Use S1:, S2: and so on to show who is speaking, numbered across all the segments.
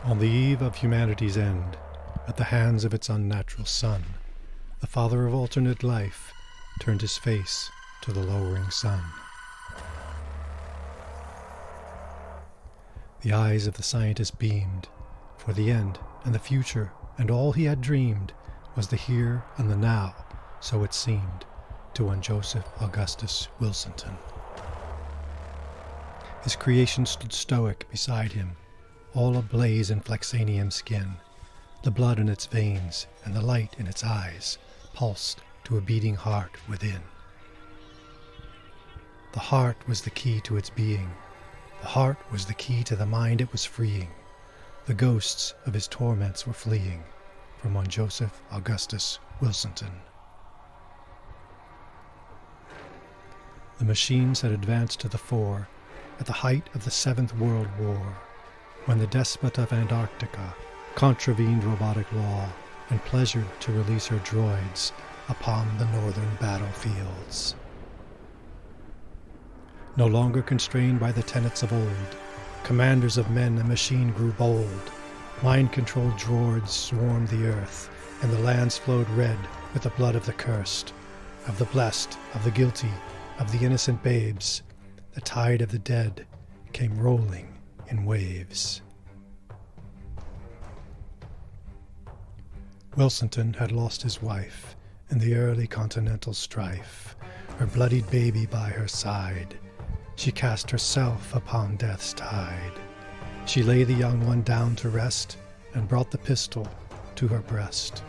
S1: On the eve of humanity's end, at the hands of its unnatural son, the father of alternate life turned his face to the lowering sun. The eyes of the scientist beamed, for the end and the future and all he had dreamed was the here and the now, so it seemed, to one Joseph Augustus Wilsenton. His creation stood stoic beside him, all ablaze in Flexanium skin. The blood in its veins and the light in its eyes pulsed to a beating heart within. The heart was the key to its being. The heart was the key to the mind it was freeing. The ghosts of his torments were fleeing from one Joseph Augustus Wilsenton. The machines had advanced to the fore at the height of the Seventh World War, when the despot of Antarctica contravened robotic law and pleasured to release her droids upon the northern battlefields. No longer constrained by the tenets of old, commanders of men and machine grew bold. Mind-controlled droids swarmed the earth, and the lands flowed red with the blood of the cursed, of the blessed, of the guilty, of the innocent babes. The tide of the dead came rolling in waves. Wilsenton had lost his wife in the early continental strife, her bloodied baby by her side. She cast herself upon death's tide. She lay the young one down to rest and brought the pistol to her breast.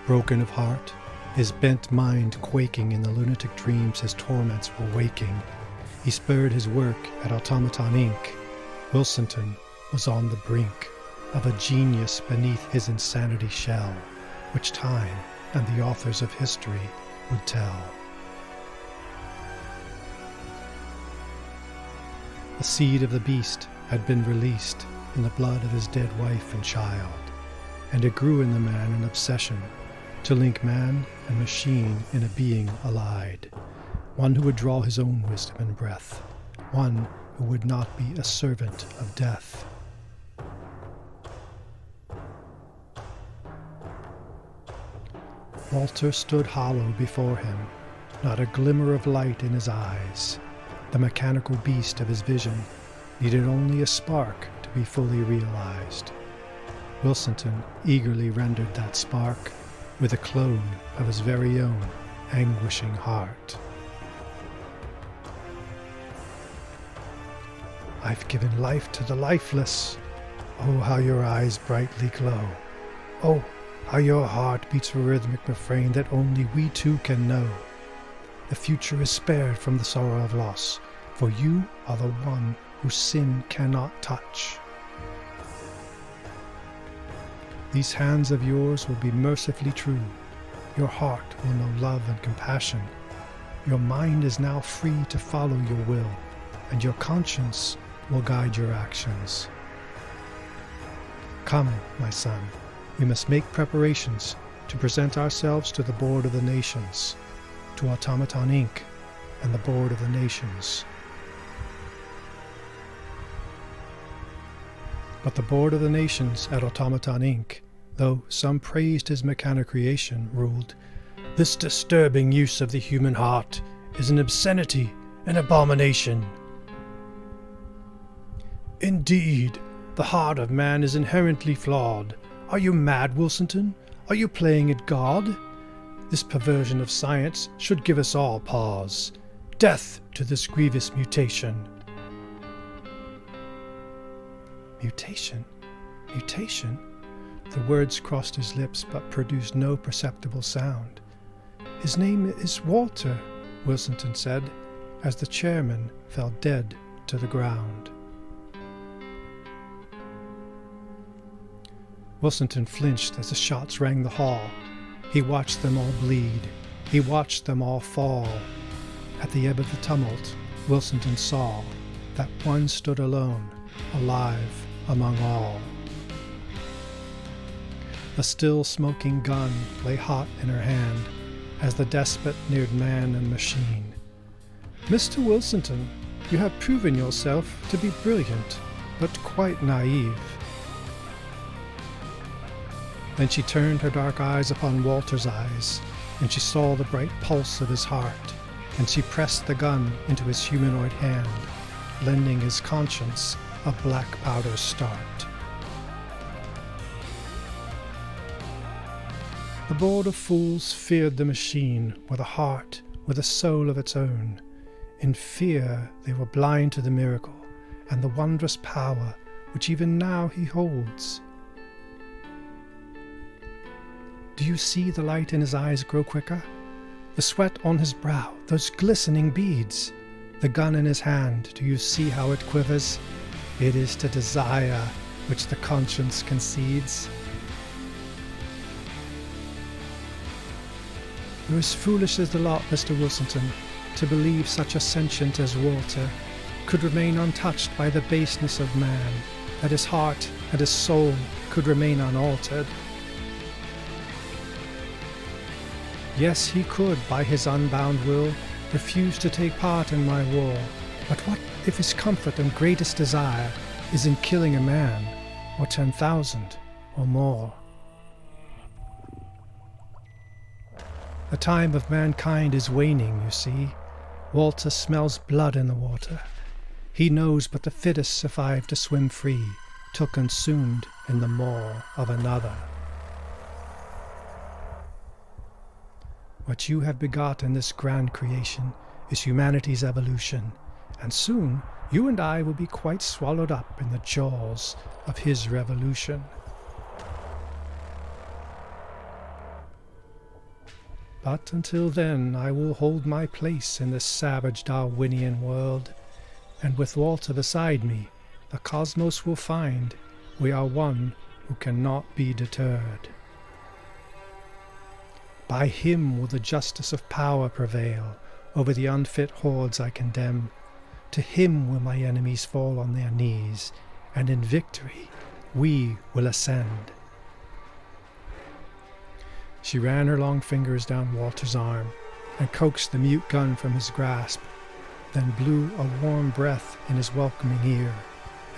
S1: Broken of heart, his bent mind quaking in the lunatic dreams his torments were waking, he spurred his work at Automaton Inc. Wilsenton was on the brink of a genius beneath his insanity shell, which time and the authors of history would tell. The seed of the beast had been released in the blood of his dead wife and child, and it grew in the man an obsession to link man and machine in a being allied, one who would draw his own wisdom and breath, one who would not be a servant of death. Walter stood hollow before him, not a glimmer of light in his eyes. The mechanical beast of his vision needed only a spark to be fully realized. Wilsenton eagerly rendered that spark with a clone of his very own anguishing heart. I've given life to the lifeless. Oh, how your eyes brightly glow. Oh, how your heart beats a rhythmic refrain that only we two can know. The future is spared from the sorrow of loss, for you are the one whose sin cannot touch. These hands of yours will be mercifully true. Your heart will know love and compassion. Your mind is now free to follow your will, and your conscience will guide your actions. Come, my son, we must make preparations to present ourselves to the Board of the Nations, to Automaton Inc. and the Board of the Nations. But the Board of the Nations at Automaton Inc., though some praised his mechanic creation, ruled, "This disturbing use of the human heart is an obscenity, an abomination." Indeed, the heart of man is inherently flawed. Are you mad, Wilsenton? Are you playing at God? This perversion of science should give us all pause. Death to this grievous mutation. Mutation? Mutation? The words crossed his lips but produced no perceptible sound. His name is Walter, Wilsenton said, as the chairman fell dead to the ground. Wilsenton flinched as the shots rang the hall. He watched them all bleed. He watched them all fall. At the ebb of the tumult, Wilsenton saw that one stood alone, alive among all. A still smoking gun lay hot in her hand as the despot neared man and machine. "Mr. Wilsenton, You have proven yourself to be brilliant, but quite naive." Then she turned her dark eyes upon Walter's eyes, and she saw the bright pulse of his heart, and she pressed the gun into his humanoid hand, lending his conscience a black powder start. The board of fools feared the machine with a heart, with a soul of its own. In fear they were blind to the miracle and the wondrous power which even now he holds. Do you see the light in his eyes grow quicker? The sweat on his brow, those glistening beads? The gun in his hand, do you see how it quivers? It is to desire which the conscience concedes. You're as foolish as the lot, Mr. Wilsenton, to believe such a sentient as Walter could remain untouched by the baseness of man, that his heart and his soul could remain unaltered. Yes, he could, by his unbound will, refuse to take part in my war. But what if his comfort and greatest desire is in killing a man, or 10,000, or more? The time of mankind is waning, you see. Walter smells blood in the water. He knows but the fittest survive to swim free, till consumed in the maw of another. What you have begot in this grand creation is humanity's evolution, and soon you and I will be quite swallowed up in the jaws of his revolution. But until then I will hold my place in this savage Darwinian world, and with Walter beside me, the cosmos will find we are one who cannot be deterred. By him will the justice of power prevail over the unfit hordes I condemn. To him will my enemies fall on their knees, and in victory we will ascend. She ran her long fingers down Walter's arm and coaxed the mute gun from his grasp, then blew a warm breath in his welcoming ear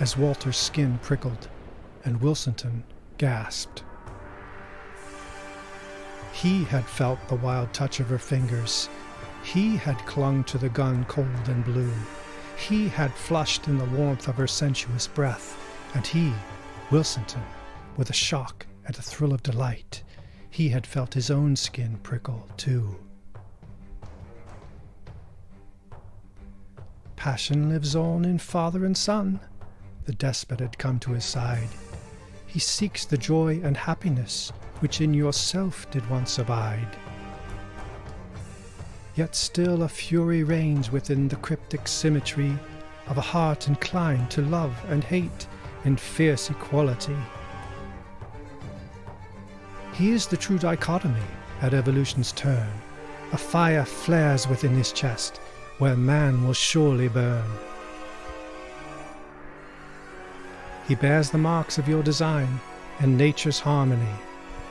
S1: as Walter's skin prickled and Wilsenton gasped. He had felt the wild touch of her fingers. He had clung to the gun cold and blue. He had flushed in the warmth of her sensuous breath, and he, Wilsenton, with a shock and a thrill of delight, he had felt his own skin prickle too. Passion lives on in father and son. The despot had come to his side. He seeks the joy and happiness which in yourself did once abide. Yet still a fury reigns within the cryptic symmetry of a heart inclined to love and hate in fierce equality. He is the true dichotomy at evolution's turn. A fire flares within his chest, where man will surely burn. He bears the marks of your design and nature's harmony,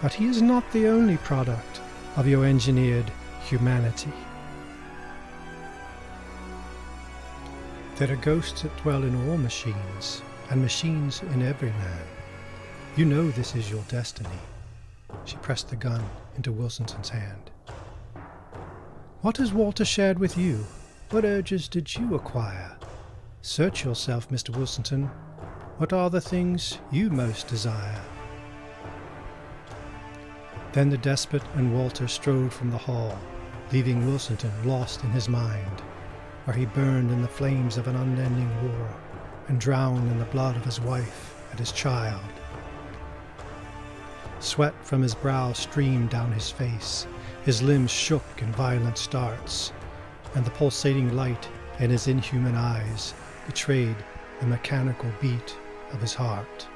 S1: but he is not the only product of your engineered humanity. There are ghosts that dwell in all machines, and machines in every man. You know this is your destiny. She pressed the gun into Wilsenton's hand. What has Walter shared with you? What urges did you acquire? Search yourself, Mr. Wilsenton. What are the things you most desire? Then the despot and Walter strode from the hall, leaving Wilsenton lost in his mind, where he burned in the flames of an unending war and drowned in the blood of his wife and his child. Sweat from his brow streamed down his face, his limbs shook in violent starts, and the pulsating light in his inhuman eyes betrayed the mechanical beat of his heart.